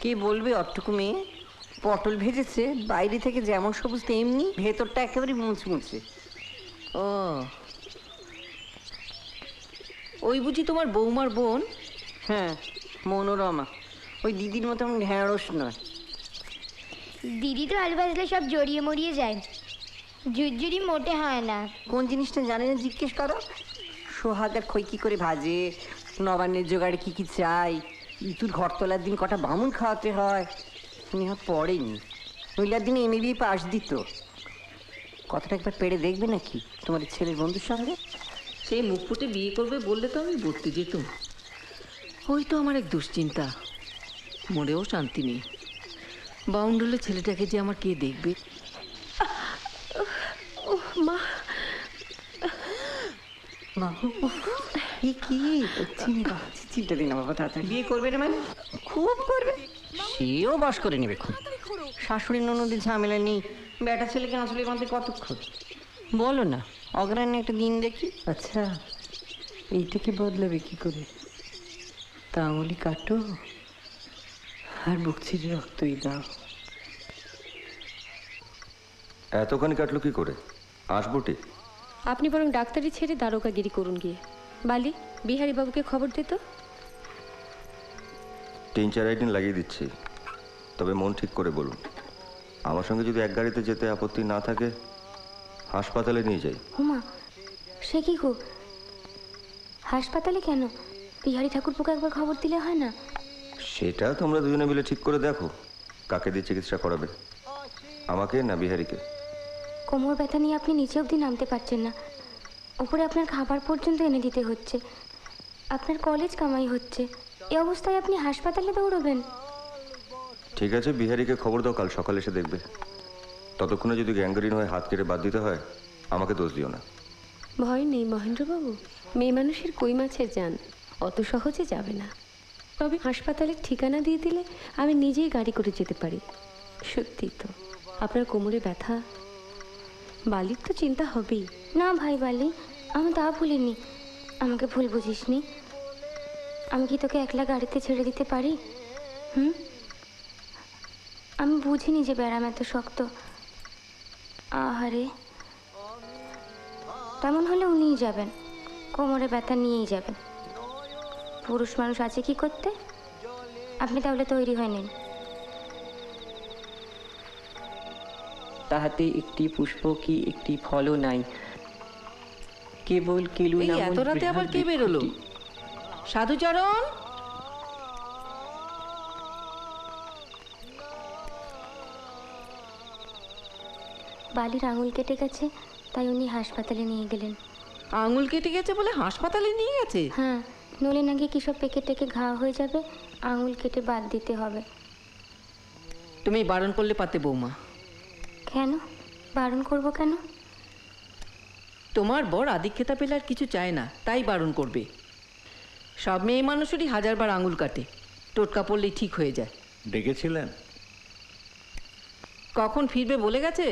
কে বলবে অট্টুকু মেয়ে? পটল ভেজেছে, বাইরে থেকে যেমন সবুজ তেমনি ভেতরটা একেবারে মুচমুচে। ও, ওই বুঝি তোমার বৌমার বোন? হ্যাঁ, মনোরমা। ওই দিদির মতন ঢেঁড়স নয়। দিদি তো আলু ভাজলে সব জড়িয়ে মরিয়ে যায়, ঝুরঝুরি মোটে হয় না। কোন জিনিসটা জানে না জিজ্ঞেস করো। সোহাগার খই কি করে ভাজে, নবান্নের জোগাড়ে কি কি চাই, ইতুর ঘর তোলার দিন কটা বামুন খাওয়াতে হয়, স্নেহা পড়েনি। নইলার দিনে এমএবি পাশ দিত। কথাটা একবার পেড়ে দেখবে নাকি তোমার ছেলের বন্ধুর সঙ্গে? সে মুখ ফুটে বিয়ে করবে বললে তো আমি বলতে যেতুম। ওই তো আমার এক দুশ্চিন্তা, মরেও শান্তি নেই। বাউন্ডুলে ছেলেটাকে যে আমার কে দেখবে। মা, চিন্তা দিন বাবা, তাড়াতাড়ি বিয়ে করবে না মানে? খুব করবে, সেও বাস করে নেবে খুব। শাশুড়ি ননদের ঝামেলা নেই, বেটা ছেলেকে আসলে মাঝে কতক্ষণ বলো না। অগ্রাণে একটা দিন দেখি। আচ্ছা, এইটাকে বদলাবে কি করে? তা আঙুলি কাটো আর বুক ছিঁড়ে রক্তই দাও। এতখানি কাটলো কি করে? আসবটি। আপনি বরং ডাক্তারি ছেড়ে দারোগাগিরি করুন গিয়ে। বালি, বিহারী বাবুকে খবর দে তো। 3-4 দিন লাগিয়ে দিচ্ছি, তবে মন ঠিক করে বলুন। আমার সঙ্গে যদি এক গাড়িতে যেতে আপত্তি না থাকে, হাসপাতালে নিয়ে যাই। হুমা, সে কি গো? হাসপাতালে কেন? বিহারী ঠাকুরপোকে একবার খবর দিলে হয় না? সেটা তোমরা দুজনে মিলে ঠিক করে দেখো, কাকে দিয়ে চিকিৎসা করাবে, আমাকে না বিহারীকে। কোমর ব্যথা নিয়ে আপনি নিচে অবধি নামতে পারছেন না, ওপরে আপনার খাবার পর্যন্ত এনে দিতে হচ্ছে, আপনার কলেজ কামাই হচ্ছে, এই অবস্থায় আপনি হাসপাতালে দৌড়বেন? ঠিক আছে, বিহারীকে খবর দাও, কাল সকালে এসে দেখবে। ততক্ষণে যদি গ্যাংগ্রিন হয়ে হাত কেটে বাদ দিতে হয়, আমাকে দোষ দিও না। ভয় নেই মহেন্দ্রবাবু, মেয়ে মানুষের কই মাছের যান, অত সহজে যাবে না। তবে হাসপাতালের ঠিকানা দিয়ে দিলে আমি নিজেই গাড়ি করে যেতে পারি। সত্যি তো, আপনার কোমরে ব্যথা, বালির তো চিন্তা হবেই। না ভাই বালি, আমি তা ভুলিনি, আমাকে ভুল বুঝিসনি। আমি কি তোকে একলা গাড়িতে ছেড়ে দিতে পারি? আমি বুঝিনি যে ব্যারাম এত শক্ত। আহারে, তেমন হলে উনিই যাবেন, কোমরে ব্যথা নিয়েই যাবেন। পুরুষ মানুষ আছে কি করতে? আপনি তাহলে তৈরি হয়ে নিন। তাহাতে একটি পুষ্প কি একটি ফলও নাই, কেবল কেলু এই এত রাতে আবার কে বেরোলো? সাধুচরণ, বালির আঙুল কেটে গেছে, তাই উনি হাসপাতালে নিয়ে গেলেন। আঙুল কেটে গেছে বলে হাসপাতালে নিয়ে গেছে? হ্যাঁ, নলে নাকি কি সব পেকে টেকে ঘা হয়ে যাবে, আঙুল কেটে বাদ দিতে হবে। তুমি বারণ করলে পাতে বৌমা। কেন বারণ করব কেন? তোমার বর আদিক্ষেতা পেলে আর কিছু চায় না, তাই বারণ করবে। সব মেয়ে মানুষেরই হাজারবার আঙুল কাটে, টোটকা পড়লেই ঠিক হয়ে যায়। ডেকেছিলেন? কখন ফিরবে বলে গেছে?